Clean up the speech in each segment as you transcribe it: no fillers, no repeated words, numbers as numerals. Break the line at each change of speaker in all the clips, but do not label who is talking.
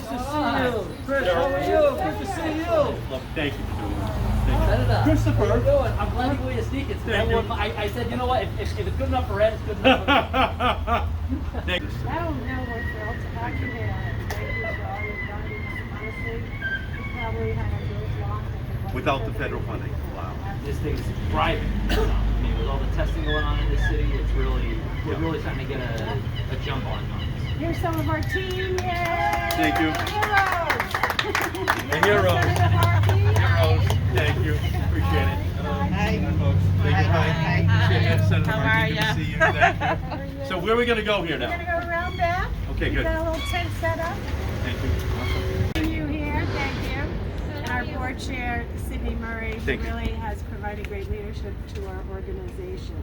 Nice to see you. Chris, how are you? Good to see you.
Well, thank you for doing that.
Senator,
Christopher.
how you doing? I'm glad you wore your sneakers. I said, you know what? If it's good enough for Ed, it's good enough for me.
Thank you.
I don't know, we're thrilled to have you here. Thank you for all you've done. Honestly, you probably haven't moved long.
Without the federal funding. Wow.
This thing's thriving. I mean, with all the testing going on in this city, it's really, we're really starting to get a jump on things.
Here's some of our team. Yay!
Thank you.
Heroes!
And heroes.
Senator Markey.
Heroes. Thank you. Appreciate it. Hi, folks. Thank you. Hi. Appreciate it. Senator Markey, good to see you. Thank you. So where are we going to go here now?
We're going to go around back.
Okay,
We've
good.
got a little tent set up.
Thank you. Awesome.
Thank you here. Thank you. And our board chair, Sydney Murray, who
Thank you.
really has provided great leadership to our organization.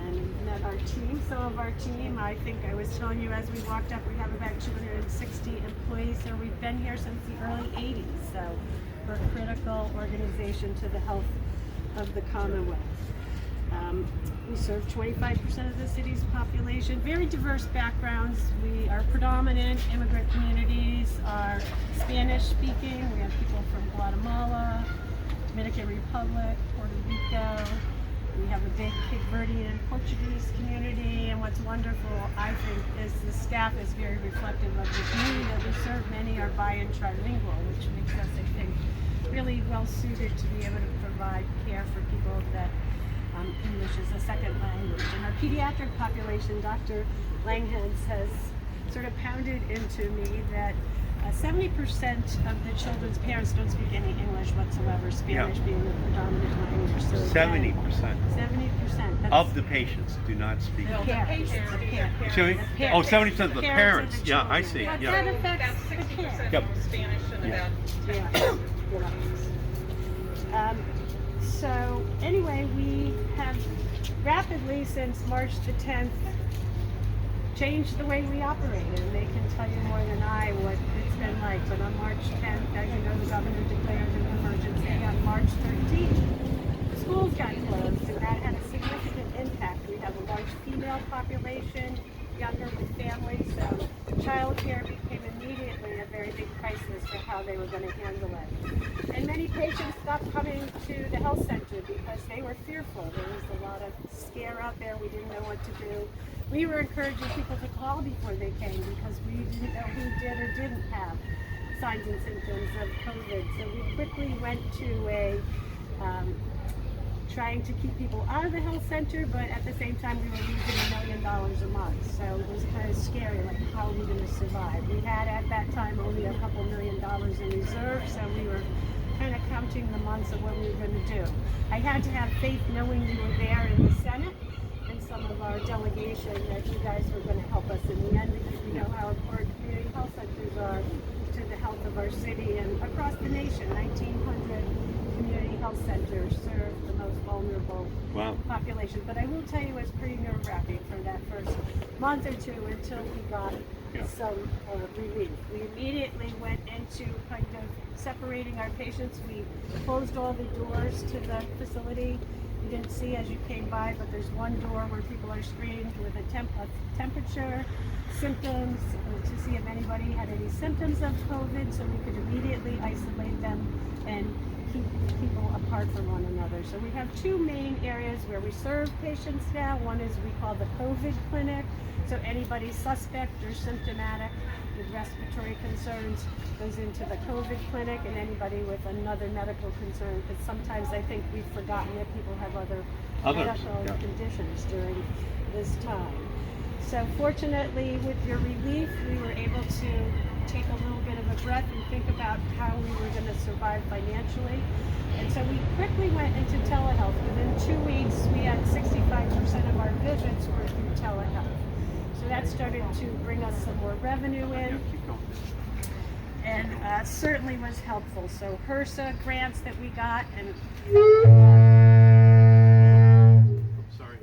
And we've met our team, some of our team. I think I was telling you as we walked up, we have about 260 employees. So we've been here since the early 80s. So we're a critical organization to the health of the Commonwealth. We serve 25% of the city's population, very diverse backgrounds. We are predominant immigrant communities, are Spanish speaking. We have people from Guatemala, Dominican Republic, Puerto Rico. We have a big Cape Verdean Portuguese community, and what's wonderful, I think, is the staff is very reflective of the community that we serve. Many are bi and trilingual, which makes us, I think, really well suited to be able to provide care for people that English is a second language. And our pediatric population, Dr. Langhans has sort of pounded into me that 70% of the children's parents don't speak any English whatsoever, Spanish being the predominant language. So
70%.
70%.
Of the patients do not speak.
Parents.
Excuse me? Oh, 70% of the parents.
of the
Yeah, I
children.
see.
But
Yeah.
that affects the kids.
Yep.
Spanish and
Yeah.
about
Yeah. So anyway, we have rapidly since March the 10th changed the way we operate, and they can tell you more than I what it's been like. But on March 10th, as you know, the governor declared an emergency. On March 13th, the schools got closed, and that had a significant impact. We have a large female population, younger with families, so child care became immediately a very big crisis for how they were going to handle it. And many patients stopped coming to the health center because they were fearful. There was a lot of scare out there. We didn't know what to do. We were encouraging people to call before they came because we didn't know who did or didn't have signs and symptoms of COVID. So we quickly went to a trying to keep people out of the health center, but at the same time we were losing $1 million a month. So it was kind of scary, like how are we going to survive? We had at that time only a couple $1 million in reserve, so we were kind of counting the months of what we were going to do. I had to have faith knowing we were there in the Senate and some of our delegation that you guys were going to help us in the end, because we know how important community health centers are to the health of our city and across the nation. 1,900 community health centers serve the most vulnerable population. But I will tell you, it's pretty nerve-wracking for that first month or two until we got some relief. We immediately went into kind of separating our patients. We closed all the doors to the facility. You didn't see as you came by, but there's one door where people are screened with a temperature, symptoms, to see if anybody had any symptoms of COVID, so we could immediately isolate them and keep people apart from one another. So we have two main areas where we serve patients now. One is we call the COVID clinic. So anybody suspect or symptomatic with respiratory concerns goes into the COVID clinic, and anybody with another medical concern, because sometimes I think we've forgotten that people have other medical conditions during this time. So fortunately, with your relief, we were able to take a little bit of a breath and think about how we were going to survive financially. And so we quickly went into telehealth. Within 2 weeks, we had 65% of our visits were through telehealth. So that started to bring us some more revenue in, and certainly was helpful. So HRSA grants that we got, and
Sorry.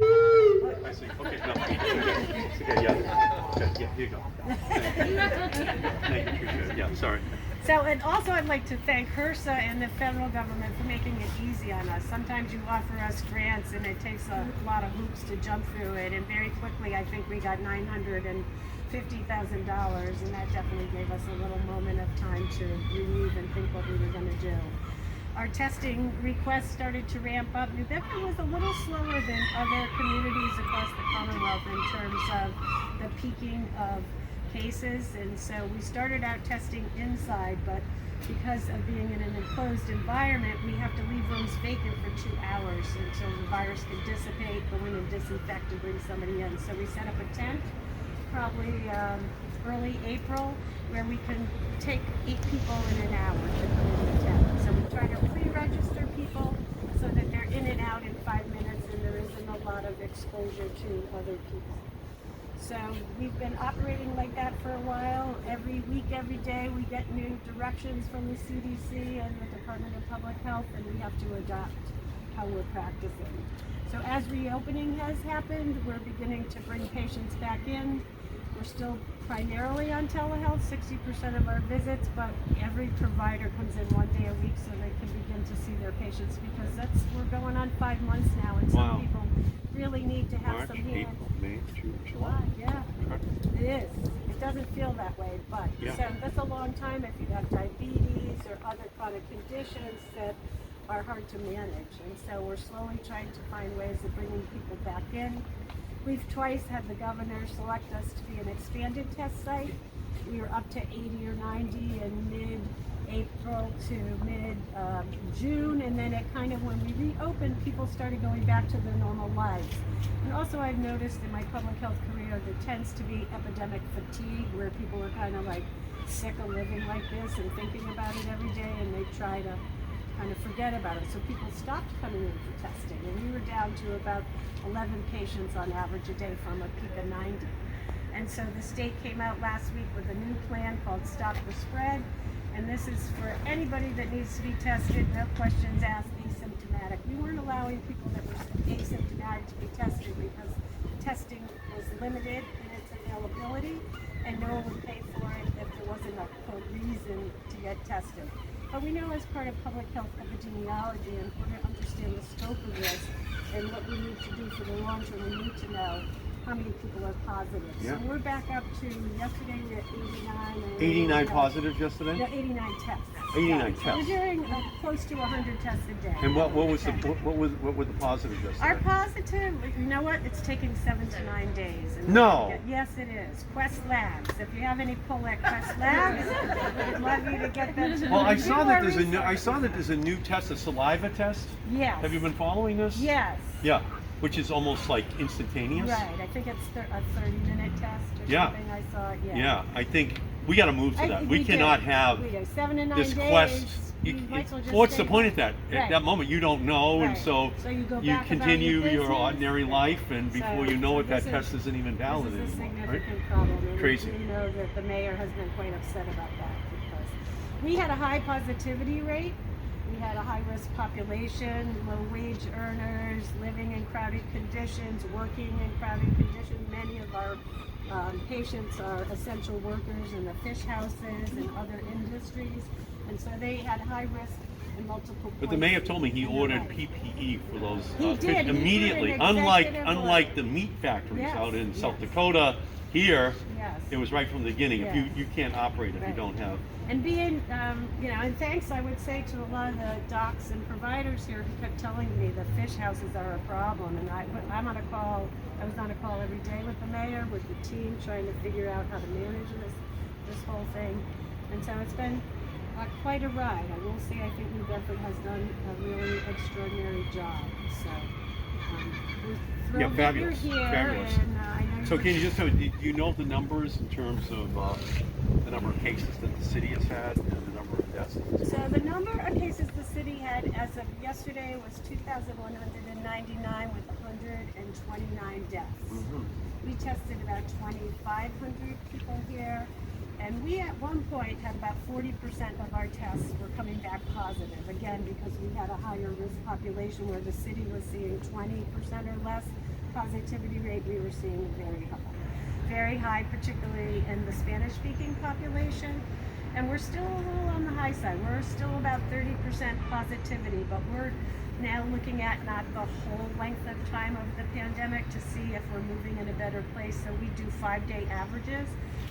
I see. Okay, no. Okay, yeah. Okay, yeah, here you go. Thank you. Appreciate it. Yeah, sorry.
so, and also I'd like to thank HRSA and the federal government for making it easy on us. Sometimes you offer us grants and it takes a lot of hoops to jump through it, and very quickly I think we got $950,000, and that definitely gave gave us a little moment of time to relieve and think what we were going to do. Our testing requests started to ramp up. New Bedford was a little slower than other communities across the Commonwealth in terms of the peaking of cases, and so we started out testing inside, but because of being in an enclosed environment, we have to leave rooms vacant for 2 hours until the virus can dissipate, go in and disinfect and bring somebody in. So we set up a tent, probably early April, where we can take 8 people in an hour to come in the tent. So we try to pre-register people so that they're in and out in 5 minutes and there isn't a lot of exposure to other people. So we've been operating like that for a while. Every week, every day, we get new directions from the CDC and the Department of Public Health, and we have to adapt how we're practicing. So as reopening has happened, we're beginning to bring patients back in. We're still primarily on telehealth, 60% of our visits, but every provider comes in 1 day a week so they can begin to see their patients, because we're going on 5 months now, and some people really need to have
March,
some hand.
April, May, June, July.
Yeah, it is. It doesn't feel that way, but so that's a long time if you have diabetes or other chronic conditions that are hard to manage. And so we're slowly trying to find ways of bringing people back in. We've twice had the governor select us to be an expanded test site. We were up to 80 or 90 in mid-April to mid-June, and then it kind of, when we reopened, people started going back to their normal lives. And also I've noticed in my public health career there tends to be epidemic fatigue, where people are kind of like sick of living like this and thinking about it every day, and they try to kind of forget about it. So people stopped coming in for testing, and we were down to about 11 patients on average a day from a peak of 90. And so the state came out last week with a new plan called Stop the Spread, and this is for anybody that needs to be tested, no questions asked, asymptomatic. We weren't allowing people that were asymptomatic to be tested because testing was limited in its availability, and no one would pay for it if there wasn't a reason to get tested. But we know as part of public health epidemiology, and in order to understand the scope of this and what we need to do for the long term, we need to know how many people are positive.
Yeah.
So we're back up to, yesterday we had 89.
89 positives yesterday?
No, 89 tests.
89
So
tests.
we're doing close to 100 tests a day.
And what were the positives yesterday?
Our positive, you know what? It's taking 7 to 9 days. And
No.
Yes, it is. Quest Labs. If you have any pull at Quest Labs, we'd love you to get them to
Well, I saw that
do
there's
our
a new test, a saliva test.
Yes.
Have you been following this?
Yes.
Yeah, which is almost like instantaneous.
Right. I think it's a 30-minute test or
Yeah.
something. I saw it. Yeah.
Yeah, I think we got to move to that. We cannot have
We do. 7 to 9
this
days.
quest.
You might as well just
What's
stay
the point
home.
at that? At
Right.
that moment, you don't know, and
Right.
so
So you go
you
back about
continue
your
your
business.
ordinary life, and before you know it, that
this
test isn't even valid
This is a
anymore. Right?
significant problem. And
Crazy.
We know that the mayor has been quite upset about that, because we had a high positivity rate. We had a high-risk population, low-wage earners, living in crowded conditions, working in crowded conditions. Many of our patients are essential workers in the fish houses and other industries, and so they had high risk in multiple
But the
points
mayor told me he
in their
ordered
life.
PPE for those
He
fish
did. He
immediately.
put an executive
Unlike
order.
the meat factories
Yes,
out in South
yes.
Dakota, here
Yes.
it was right from the beginning. If
Yeah.
you can't operate if you
Right.
don't have.
And being, and thanks, I would say, to a lot of the docs and providers here who kept telling me the fish houses are a problem. And I was on a call every day with the mayor, with the team, trying to figure out how to manage this whole thing. And so it's been quite a ride. I will say, I think New Bedford has done a really extraordinary job. So we're thrilled that you're
fabulous,
here.
fabulous.
And I know
So can you just tell me, do you know the numbers in terms of the number of cases that the city has had and the number of deaths?
So the number of cases the city had as of yesterday was 2,199 with 129 deaths. We tested about 2,500 people here, and we at one point had about 40% of our tests were coming back positive. Again, because we had a higher risk population where the city was seeing 20% or less positivity rate, we were seeing very high, particularly in the Spanish-speaking population. and we're still a little on the high side. We're still about 30% positivity, but we're now looking at not the whole length of time of the pandemic to see if we're moving in a better place. So we do 5-day averages,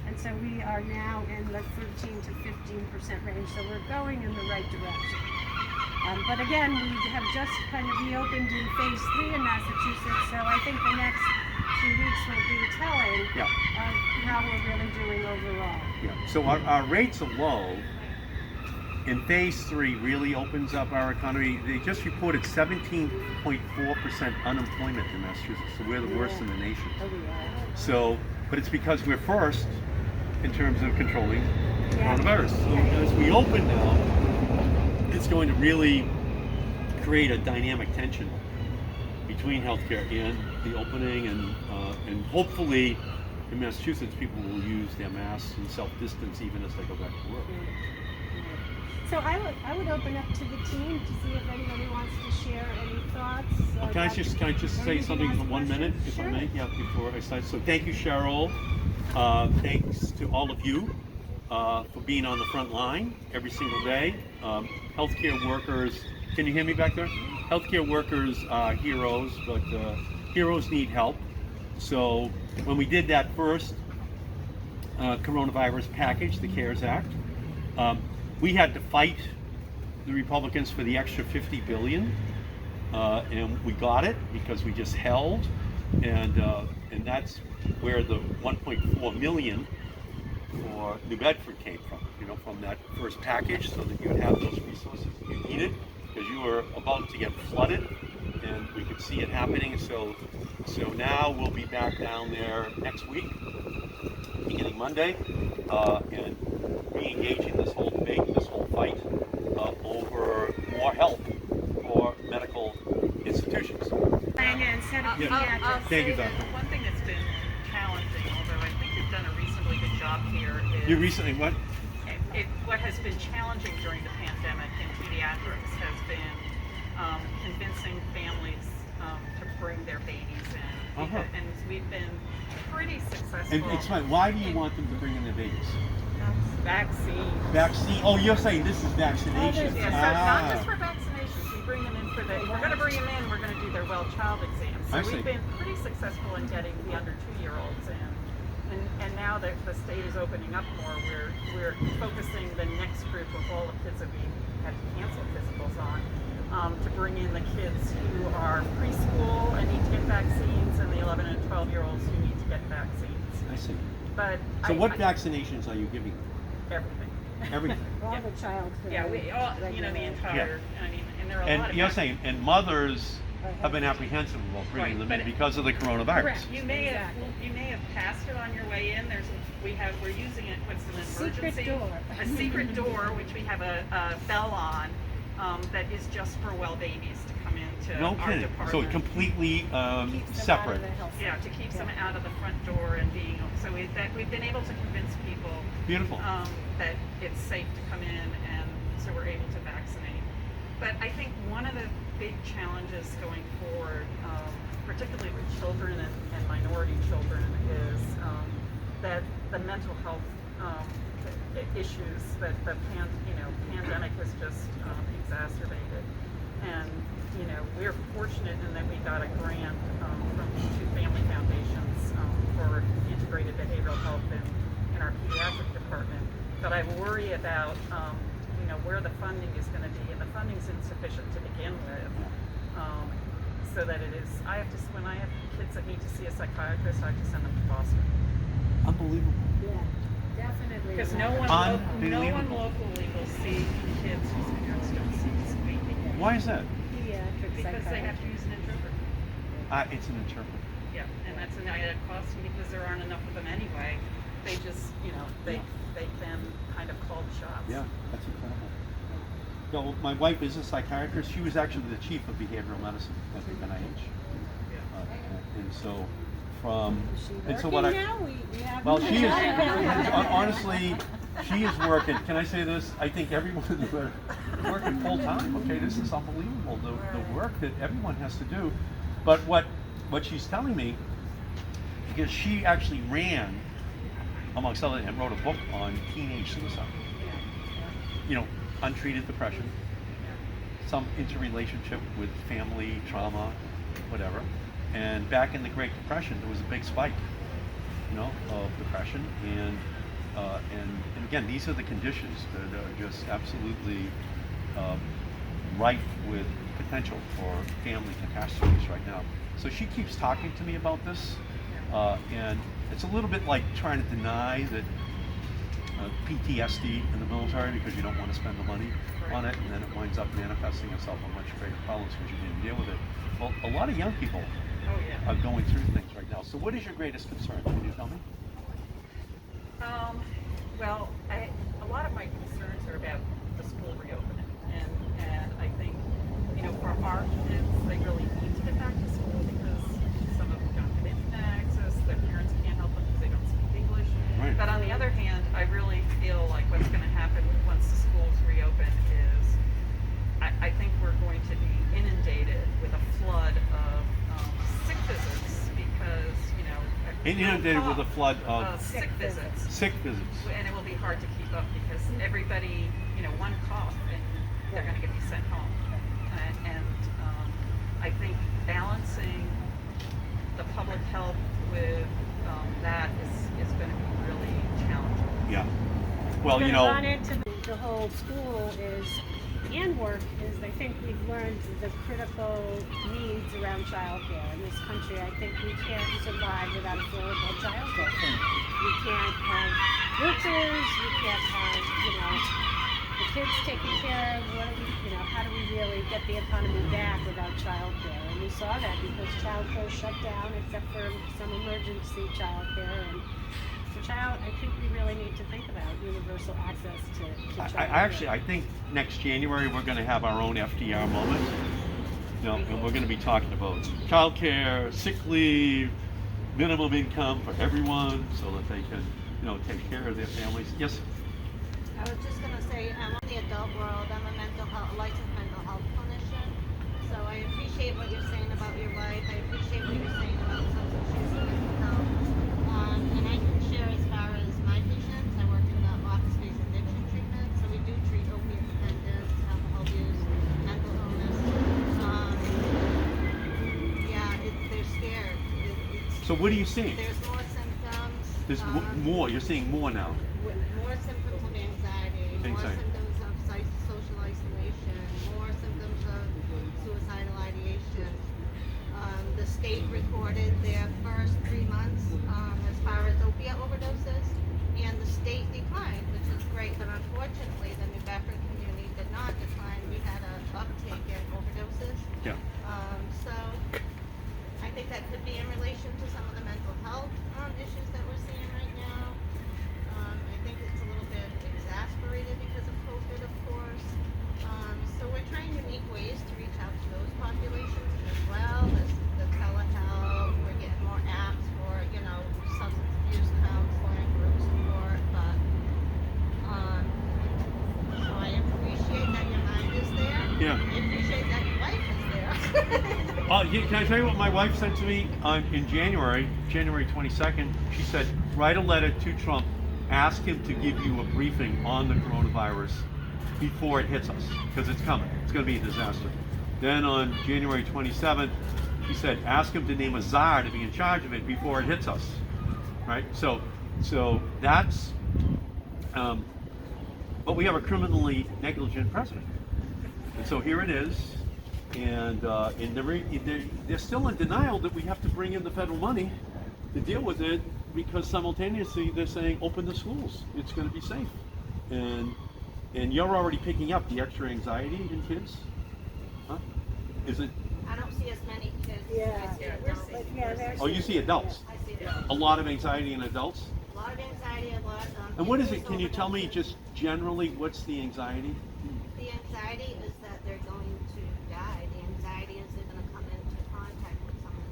and so we are now in the 13 to 15% range. So we're going in the right direction. But again, we have just kind of reopened in phase 3 in Massachusetts, so I think the next 2 weeks will be telling
Yeah.
of how we're really doing overall.
Yeah. So our rates are low. In phase 3 really opens up our economy. They just reported 17.4% unemployment in Massachusetts, so we're the worst in the nation.
Oh, we are.
So, but it's because we're first in terms of controlling
Yeah.
coronavirus. So as we open now, it's going to really create a dynamic tension between healthcare and the opening, and hopefully in Massachusetts people will use their masks and self-distance even as they go back to work.
So I would open up to the team to see if anybody wants to share any thoughts.
Can I just say something for 1 minute, if I may?
Sure.
Yeah, before I start. So thank you, Cheryl. Thanks to all of you for being on the front line every single day. Healthcare workers, can you hear me back there? Healthcare workers are heroes, but heroes need help. So when we did that first coronavirus package, the CARES Act, we had to fight the Republicans for the extra $50 billion, and we got it because we just held, and that's where the 1.4 million for New Bedford came from. From that first package, so that you would have those resources that you needed, because you were about to get flooded, and we could see it happening. So now we'll be back down there next week, beginning Monday, and re-engaging this whole debate, this whole fight over more help for medical institutions.
Instead of
Yeah.
pediatrics.
I'll
Thank
say
you,
that
Doctor.
one thing that's been challenging, although I think you've done a reasonably good job here, is
You recently what?
what has been challenging during the pandemic in pediatrics has been convincing families to bring their babies in.
Uh-huh.
And we've been pretty successful.
And explain, why do you want them to bring in their babies?
Vaccines.
Vaccine. Oh, you're saying this is vaccination.
Yeah, so not just for vaccinations, we bring them in for the, if we're going to bring them in, we're going to do their well child exams. So
I see.
we've been pretty successful in getting the under 2-year-olds in. And now that the state is opening up more, we're focusing the next group of all the kids that we had to cancel physicals on, to bring in the kids who are preschool and need to get vaccines, and the 11 and 12-year-olds who need to get vaccines.
I see.
But
So what vaccinations are you giving them?
everything.
Everything.
All
Yeah.
the childhood.
Yeah, we all, the entire, I mean, and there are a lot
And
of
you're saying, and mothers have been apprehensive about bringing
Right,
them in
but-
because of the coronavirus.
Correct. You may have passed it on your way in. We're using it. What's an
Secret
emergency?
door.
A secret door, which we have a bell on, that is just for well babies to come into
No
our
kidding.
department.
So it completely
Keeps them
separate.
out of the health
Yeah, to keep them out of the front door and being. So we've been able to convince people
Beautiful.
that it's safe to come in, and so we're able to vaccinate. But I think one of the big challenges going forward, particularly with children and minority children, is that the mental health issues that the pandemic has just exacerbated. And we're fortunate in that we got a grant from 2 family foundations for integrated behavioral health in our pediatric department. But I worry about where the funding is going to be, and the funding's insufficient to begin with. So that it is, when I have kids that need to see a psychiatrist, I have to send them to Boston.
Unbelievable.
Yeah, definitely.
Because no one locally will see kids whose parents don't speak.
Why is that?
Pediatric
Because they have to use an interpreter.
It's an interpreter.
Yeah, and that's an added cost, and because there aren't enough of them anyway, they just, they've been kind of called shots.
Yeah, that's incredible. No, my wife is a psychiatrist. She was actually the chief of behavioral medicine at the NIH. And so from,
Is she
and so
working
what I,
now? We have
well, she is, honestly, she is working. Can I say this? I think everyone is working full time. Okay, this is unbelievable, the work that everyone has to do. But what she's telling me, because she actually ran, amongst other things, and wrote a book on teenage suicide. untreated depression, some interrelationship with family trauma, whatever. And back in the Great Depression, there was a big spike, of depression, and again, these are the conditions that are just absolutely rife with potential for family catastrophes right now. So she keeps talking to me about this, and it's a little bit like trying to deny that PTSD in the military because you don't want to spend the money on it, and then it winds up manifesting itself on much greater problems because you didn't deal with it. Well, a lot of young people are going through things right now. So what is your greatest concern? Can you tell me?
Well, a lot of my concerns are about the school reopening, and I think, for our kids, they really need to get back to school because some of them don't have internet access, their parents can't help them because they don't speak English.
Right.
But on the other hand, I really feel like what's going to happen once the schools reopen is, I think we're going to be inundated with a flood of sick visits because,
Inundated with a flood of
sick visits.
sick visits.
And it will be hard to keep up because everybody, one cough and they're going to get you sent home. And I think balancing the public health with that is going to be really challenging.
Yeah. Well,
We're gonna run into the whole school and work is I think we've learned the critical needs around childcare in this country. I think we can't survive without affordable childcare. We can't have wheelchairs, we can't have, the kids taken care of. How do we really get the economy back without childcare? And we saw that because childcare shut down except for some emergency childcare. And I think we really need to think about universal access to childcare.
I think next January we're going to have our own FDR moment. And we're going to be talking about childcare, sick leave, minimum income for everyone, so that they can, take care of their families. Yes.
I was just going to say, I'm in the adult world. I'm a licensed mental health clinician. So I appreciate what you're saying about your wife. I appreciate what you're saying about substance use and mental health. And I can share as far as my patients. I work in the office-based addiction treatment. So we do treat opiate dependence, alcohol abuse, mental illness. They're scared.
So what are you seeing?
There's more symptoms.
There's more. You're seeing more now.
More symptoms of anxiety, more symptoms of social isolation, more symptoms of suicidal ideation. The state recorded their first 3 months as far as opiate overdoses, and the state declined, which is great, but unfortunately the New Bedford community did not decline. We had an uptake in overdoses.
Yeah.
So I think that could be in relation to some of the mental health issues that we're seeing right now. I think it's a little bit exasperated because of COVID, of course. So we're trying unique ways to reach out to those populations as well as the telehealth. We're getting more apps for, substance abuse counseling, group support. But so I appreciate that your mind is there.
Yeah.
I appreciate that your wife is there.
Can I tell you what my wife said to me in January 22nd? She said, write a letter to Trump, ask him to give you a briefing on the coronavirus before it hits us, because it's coming. It's going to be a disaster. Then on January 27th, she said, ask him to name a czar to be in charge of it before it hits us. Right? So that's, but we have a criminally negligent president. And so here it is. And they're still in denial that we have to bring in the federal money to deal with it, because simultaneously they're saying open the schools. It's going to be safe. And you're already picking up the extra anxiety in kids? Huh? Is it?
I don't see as many kids.
Yeah.
I see adults.
Oh, you see adults?
I see adults.
A lot of anxiety in adults?
A lot of anxiety, a lot of
And what is it? Can you tell me just generally what's the anxiety?
The anxiety is that they're going to die. The anxiety is they're going to come into contact with someone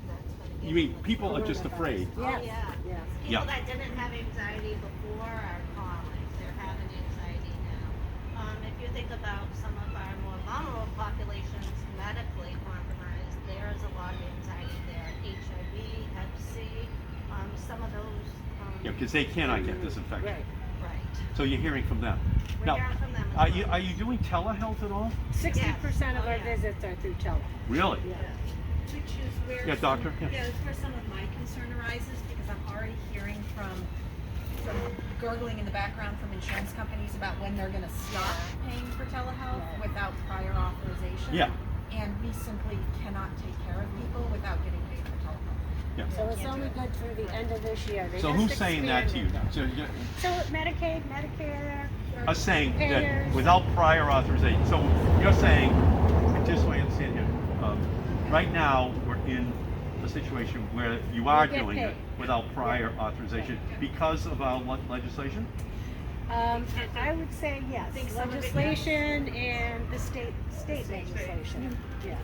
that's going to
You mean people are just afraid?
Oh, yeah.
Yes.
People
Yeah.
that didn't have anxiety before are calling. They're having anxiety now. If you think about some of our more vulnerable populations, medically compromised, there is a lot of anxiety there. HIV, Hep C, some of those.
Yeah, because they cannot get this infection.
Right.
Right.
So you're hearing from them.
We
Now,
hear from them as
are
well.
you doing telehealth at all?
60% of
Oh,
our
yeah.
visits are through telehealth.
Really?
Yeah.
Which is where
Yeah, doctor, yeah.
it's where some of my concern arises, because I'm already hearing from gurgling in the background from insurance companies about when they're gonna stop paying for telehealth
Right.
without prior authorization.
Yeah.
And we simply cannot take care of people without getting paid for telehealth.
Yeah.
So it's
Can't do
only
it.
good through the end of this year. They
So
just
who's saying that to you
expanded.
now? So
So Medicaid, Medicare.
us saying that
Payers.
without prior authorization. So you're saying, just so I understand here, right now we're in a situation where you are
get
doing it
paid.
without prior authorization because of our legislation?
I would say yes.
think some of it, yes.
Legislation and the state legislation. Yeah.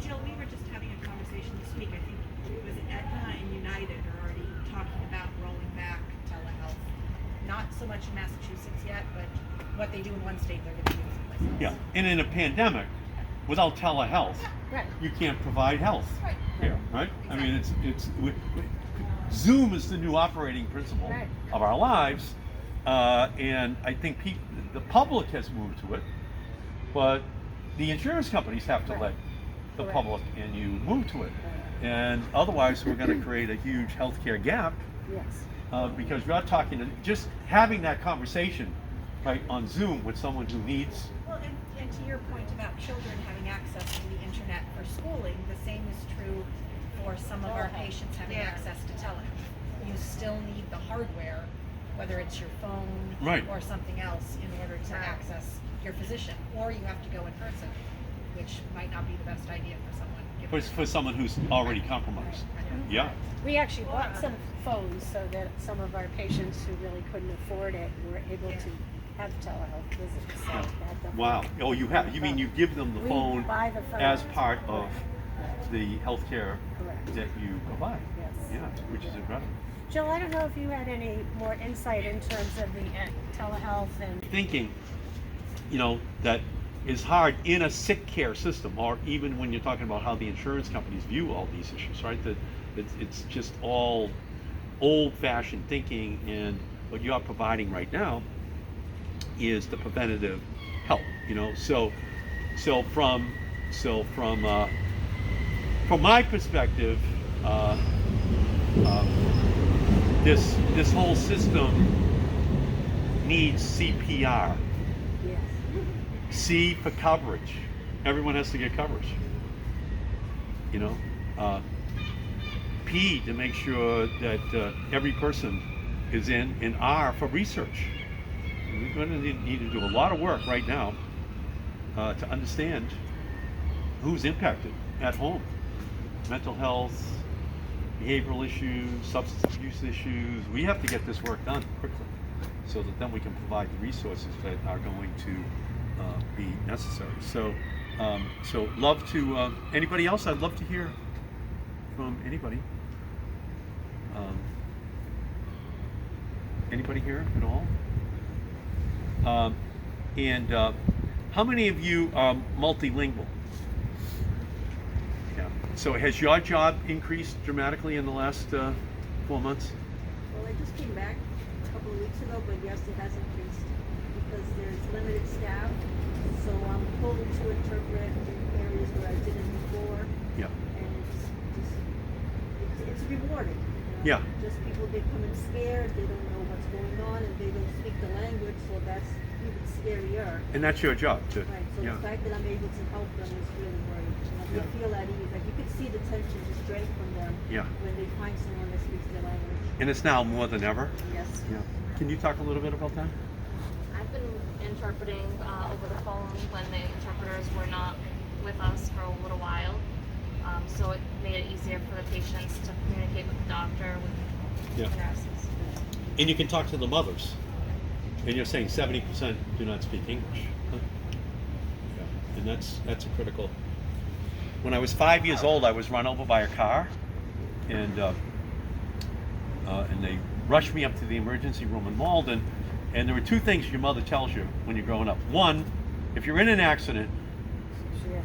Jill, we were just having a conversation this week. I think it was Aetna and United are already talking about rolling back telehealth. Not so much in Massachusetts yet, but what they do in one state, they're going to do in someplace else.
Yeah. And in a pandemic, without telehealth,
Right.
you can't provide health
Right.
here, right? I mean, it's Zoom is the new operating principle
Right.
of our lives, and I think the public has moved to it, but the insurance companies have to
Right.
let the
Correct.
public and you move to it, and otherwise we're going to create a huge healthcare gap
Yes.
because we're not talking just having that conversation right on Zoom with someone who needs.
Well, and to your point about children having access to the internet for schooling, the same is true for some of our patients having
Yeah.
access to telehealth. You still need the hardware, whether it's your phone
Right.
or something else, in order to
Right.
access your physician, or you have to go in person, which might not be the best idea for someone. given
For someone who's already compromised. Yeah.
We actually bought some phones so that some of our patients who really couldn't afford it were able to have telehealth visits. So that the-
Wow. Oh, you have. You mean you give them the
We
phone
buy the phone.
as part of the healthcare
Correct.
that you provide?
Yes.
Yeah, which is incredible.
Jill, I don't know if you had any more insight in terms of the telehealth and
Thinking, that is hard in a sick care system, or even when you're talking about how the insurance companies view all these issues, right? That it's just all old-fashioned thinking, and what you're providing right now is the preventative help. So from my perspective, this whole system needs CPR.
yes.
C for coverage. Everyone has to get coverage. P to make sure that every person is in, and R for research. We're going to need to do a lot of work right now to understand who's impacted at home. Mental health, behavioral issues, substance abuse issues. We have to get this work done quickly so that then we can provide the resources that are going to be necessary. So love to, anybody else? I'd love to hear from anybody. Anybody here at all? And how many of you are multilingual? Yeah. So has your job increased dramatically in the last 4 months?
Well, I just came back a couple of weeks ago, but yes, it has increased because there's limited staff. So I'm pulled to interpret in areas where I didn't before,
Yeah.
and it's rewarding.
Yeah.
Just people becoming scared, they don't know what's going on, and they don't speak the language, so that's even scarier.
And that's your job too.
Right. So
Yeah.
the fact that I'm able to help them is really great. And
Yeah.
they feel at ease. Like you can see the tension just drain from them
Yeah.
when they find someone that speaks their language.
And it's now more than ever.
Yes.
Yeah. Can you talk a little bit about that?
I've been interpreting over the phone when the interpreters were not with us for a little while. So it made it easier for the patients to communicate with the doctor, with
Yeah.
the nurses.
And you can talk to the mothers. And you're saying 70% do not speak English. Huh? Yeah. And that's a critical. When I was 5 years old, I was run over by a car, and they rushed me up to the emergency room in Malden. And there were two things your mother tells you when you're growing up. One, if you're in an accident,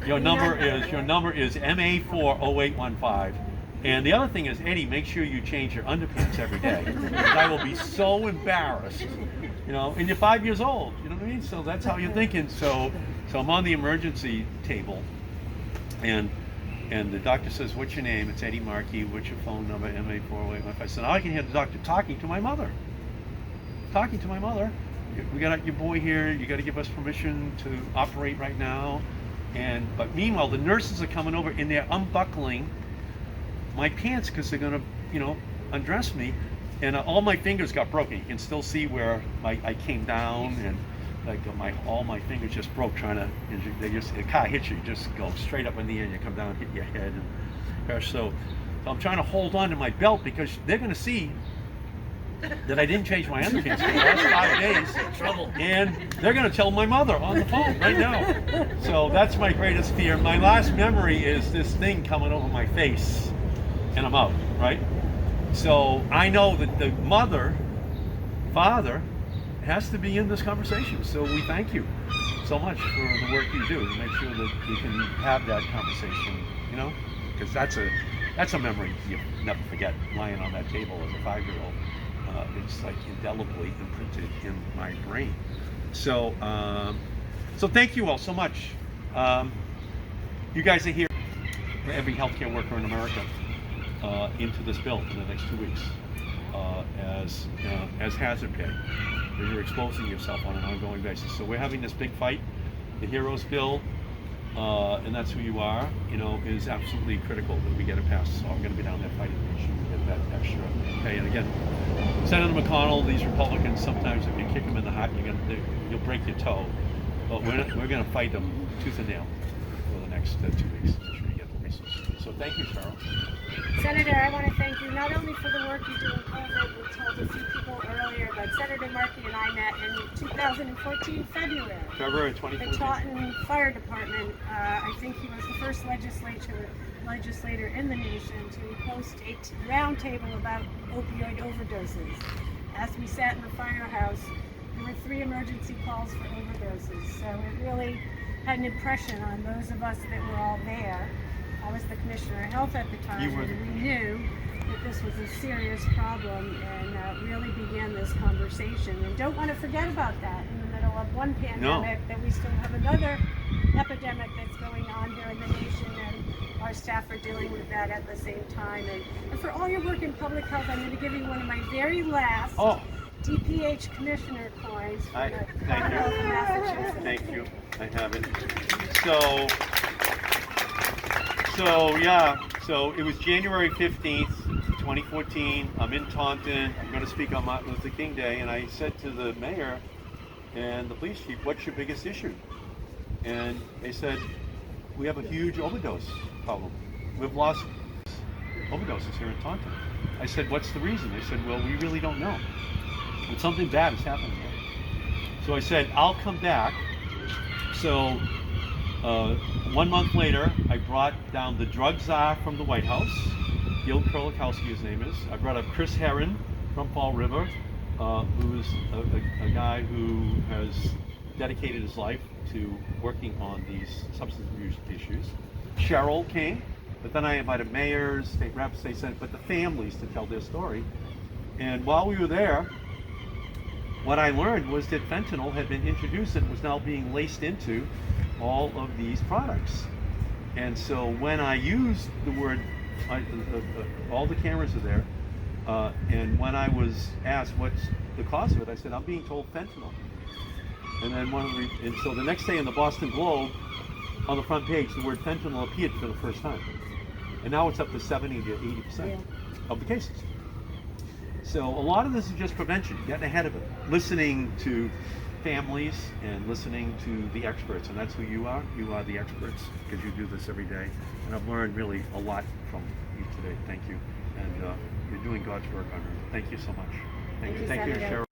your number is MA40815. And the other thing is, Eddie, make sure you change your underpants every day. Because I will be so embarrassed you know, and you're 5 years old, you know what I mean? So that's how you're thinking. So I'm on the emergency table, and the doctor says, "What's your name?" It's Eddie Markey. "What's your phone number?" MA4. I said, "Now I can hear the doctor talking to my mother. We got your boy here. You got to give us permission to operate right now." But meanwhile, the nurses are coming over and they're unbuckling my pants because they're gonna, you know, undress me. And all my fingers got broken. You can still see where I came down, and like all my fingers just broke trying to. The car hits you, just go straight up in the air, and you come down, hit your head, and gosh. So I'm trying to hold on to my belt because they're gonna see that I didn't change my underpants for the last 5 days. Trouble. And they're gonna tell my mother on the phone right now. So that's my greatest fear. My last memory is this thing coming over my face, and I'm out, right? So I know that the father has to be in this conversation. So we thank you so much for the work you do to make sure that you can have that conversation, you know, because that's a memory you never forget, lying on that table as a 5-year-old. It's like indelibly imprinted in my brain. So thank you all so much. You guys are here for every healthcare worker in America into this bill in the next 2 weeks as hazard pay. You're exposing yourself on an ongoing basis. So we're having this big fight. The HEROES bill, and that's who you are, you know, is absolutely critical that we get it passed. So I'm going to be down there fighting to make sure we get that extra pay. And again, Senator McConnell, these Republicans, sometimes if you kick them in the heart, you'll break your toe. But we're going to fight them tooth and nail for the next 2 weeks to make sure you get the resources. So thank you, Cheryl.
Senator, I want to thank you not only for the work you do in COVID, we told a few people earlier, but Senator Markey and I met in 2014 February.
February 2014.
The Taunton Fire Department, I think he was the first legislator in the nation to host a roundtable about opioid overdoses. As we sat in the firehouse, there were 3 emergency calls for overdoses, so it really had an impression on those of us that were all there. I was the Commissioner of Health at the time, and we knew that this was a serious problem and really began this conversation. And don't want to forget about that in the middle of one pandemic, that we still have another epidemic that's going on here in the nation, and our staff are dealing with that at the same time. And for all your work in public health, I'm going to give you one of my very last DPH Commissioner coins from the Commonwealth of Massachusetts.
Thank you. I have it. So it was January 15th, 2014. I'm in Taunton. I'm going to speak on Martin Luther King Day, and I said to the mayor and the police chief, "What's your biggest issue?" And they said, "We have a huge overdose problem. We've lost overdoses here in Taunton." I said, "What's the reason?" They said, "Well, we really don't know. But something bad is happening here." So I said, "I'll come back." So 1 month later, I brought down the drug czar from the White House, Gil Kerlikowske, his name is. I brought up Chris Herron from Fall River, who is a guy who has dedicated his life to working on these substance abuse issues. Cheryl came, but then I invited mayors, state reps, state senate, but the families to tell their story. And while we were there, what I learned was that fentanyl had been introduced and was now being laced into all of these products. And so when I used the word, all the cameras are there, and when I was asked what's the cause of it, I said, "I'm being told fentanyl." And then and so the next day in the Boston Globe, on the front page, the word fentanyl appeared for the first time. And now it's up to 70 to 80% of the cases. So a lot of this is just prevention, getting ahead of it, listening to families and listening to the experts, and that's who you are. You are the experts because you do this every day, and I've learned really a lot from you today. Thank you, and you're doing God's work on earth. Thank you so much. Thank you, Cheryl.